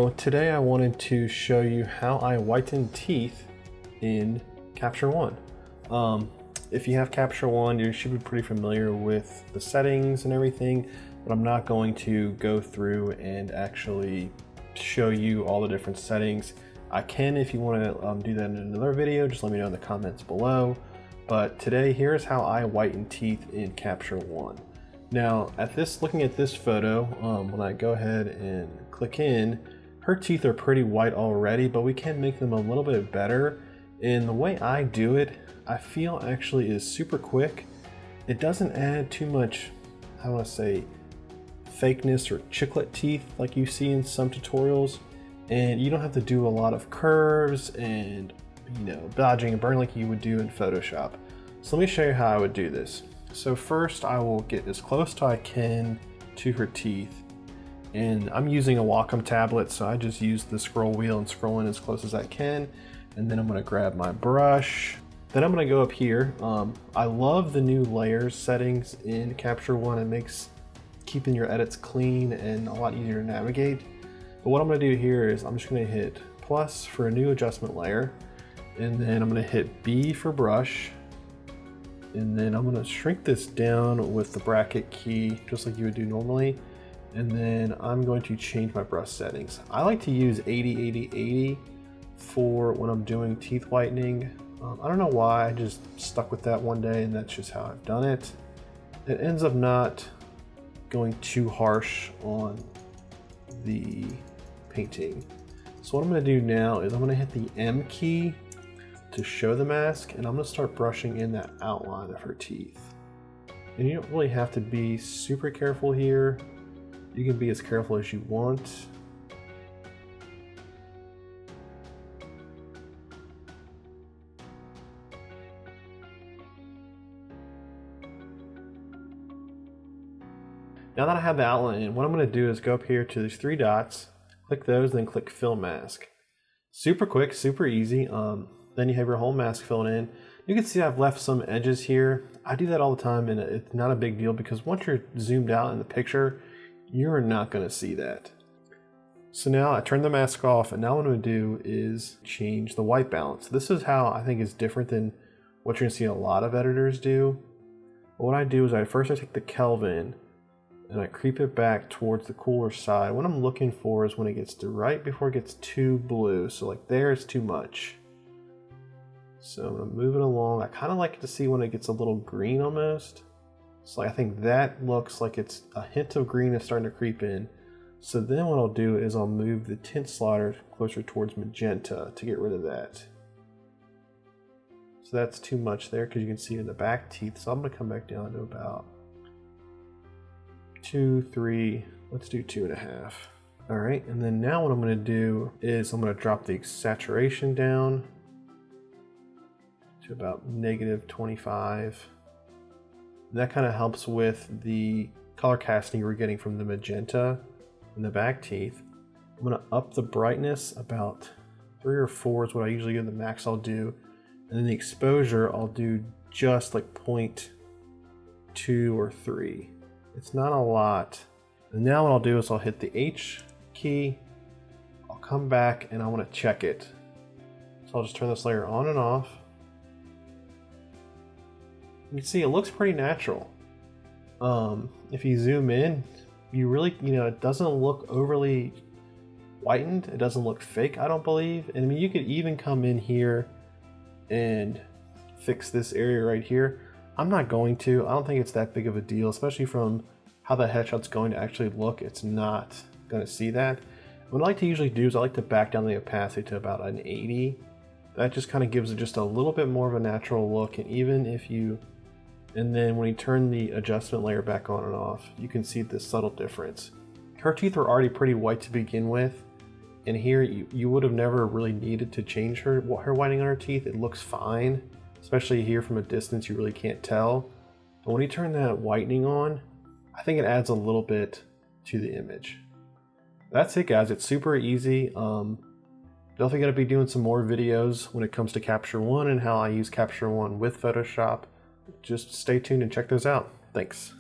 So today I wanted to show you how I whiten teeth in Capture One. If you have Capture One, you should be pretty familiar with the settings and everything, but I'm not going to go through and actually show you all the different settings. I can if you want to do that in another video, just let me know in the comments below. But today, here's how I whiten teeth in Capture One. Now, looking at this photo, when I go ahead and click in, her teeth are pretty white already, but we can make them a little bit better. And the way I do it, I feel actually is super quick. It doesn't add too much, I want to say, fakeness or chiclet teeth like you see in some tutorials. And you don't have to do a lot of curves and, dodging and burning like you would do in Photoshop. So let me show you how I would do this. So first I will get as close as I can to her teeth, and I'm using a Wacom tablet, so I just use the scroll wheel and scroll in as close as I can. And then I'm going to grab my brush. Then I'm going to go up here. I love the new layers settings in Capture One. It makes keeping your edits clean and a lot easier to navigate. But what I'm going to do here is I'm just going to hit plus for a new adjustment layer, and then I'm going to hit B for brush. And then I'm going to shrink this down with the bracket key, just like you would do normally. And then I'm going to change my brush settings. I like to use 80-80-80 for when I'm doing teeth whitening. I don't know why, I just stuck with that one day and that's just how I've done it. It ends up not going too harsh on the painting. So what I'm going to do now is I'm going to hit the M key to show the mask, and I'm going to start brushing in that outline of her teeth. And you don't really have to be super careful here. You can be as careful as you want. Now that I have the outline in, what I'm going to do is go up here to these three dots, click those, then click Fill Mask. Super quick, super easy. Then you have your whole mask filled in. You can see I've left some edges here. I do that all the time, and it's not a big deal because once you're zoomed out in the picture, you're not going to see that. So now I turn the mask off, and now what I'm going to do is change the white balance. This is how I think is different than what you're going to see a lot of editors do. But what I do is first I take the Kelvin and I creep it back towards the cooler side. What I'm looking for is when it gets to right before it gets too blue. So like there it's too much. So I'm going to move it along. I kind of like to see when it gets a little green almost. So I think that looks like it's a hint of green is starting to creep in. So then what I'll do is I'll move the tint slider closer towards magenta to get rid of that. So that's too much there because you can see in the back teeth. So I'm going to come back down to about 2, 3, let's do 2.5. All right, and then now what I'm going to do is I'm going to drop the saturation down to about -25. That kind of helps with the color casting we're getting from the magenta in the back teeth. I'm going to up the brightness about 3 or 4 is what I usually do. The max I'll do, and then the exposure I'll do just like 0.2 or 3. It's not a lot. And now what I'll do is I'll hit the H key. I'll come back and I want to check it. So I'll just turn this layer on and off. You can see it looks pretty natural. If you zoom in, you really, it doesn't look overly whitened. It doesn't look fake, I don't believe. And I mean, you could even come in here and fix this area right here. I'm not going to. I don't think it's that big of a deal, especially from how the headshot's going to actually look. It's not going to see that. What I like to usually do is I like to back down the opacity to about an 80. That just kind of gives it just a little bit more of a natural look. And even if you, and then when you turn the adjustment layer back on and off, you can see this subtle difference. Her teeth are already pretty white to begin with. And here you would have never really needed to change her whitening on her teeth. It looks fine. Especially here from a distance, you really can't tell. But when you turn that whitening on, I think it adds a little bit to the image. That's it, guys. It's super easy. Definitely going to be doing some more videos when it comes to Capture One and how I use Capture One with Photoshop. Just stay tuned and check those out. Thanks.